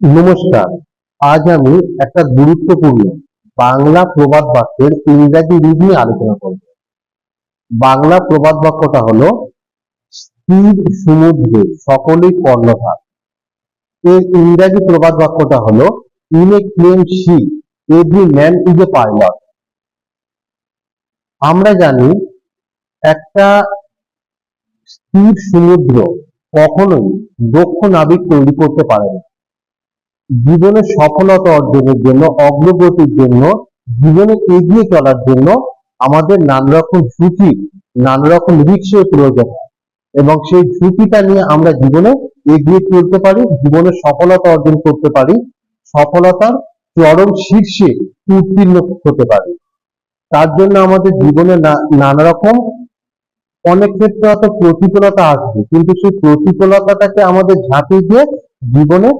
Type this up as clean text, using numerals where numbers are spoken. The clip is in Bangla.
নমস্কার। আজ আমি একটা গুরুত্বপূর্ণ বাংলা প্রবাদ বাক্যের ইংরাজি রূপ নিয়ে আলোচনা করব। বাংলা প্রবাদ বাক্যটা হলো স্থির সমুদ্রে সকলেই কর্ণধার। এর ইংরাজি প্রবাদ বাক্যটা হলো in a calm sea every man is a pilot. আমরা জানি একটা স্থির সমুদ্র কখনোই দক্ষ নাবিক তৈরি করতে পারে না। জীবনে সফলতা অর্জনের জন্য, অগ্রগতির জন্য, জীবনে এগিয়ে চলার জন্য আমাদের নানা রকম ঝুঁকি, নানা রকম রিস্কের প্রয়োজন হয় এবং সেই ঝুঁকিটা নিয়ে আমরা জীবনে এগিয়ে চলতে পারি, জীবনে সফলতা অর্জন করতে পারি, সফলতার চরম শীর্ষে উত্তীর্ণ হতে পারি। তার জন্য আমাদের জীবনে নানা রকম অনেক ক্ষেত্রে হয়তো প্রতিকূলতা আসবে, কিন্তু সেই প্রতিকূলতাটাকে আমাদের ঝাঁপিয়ে দিয়ে জীবনে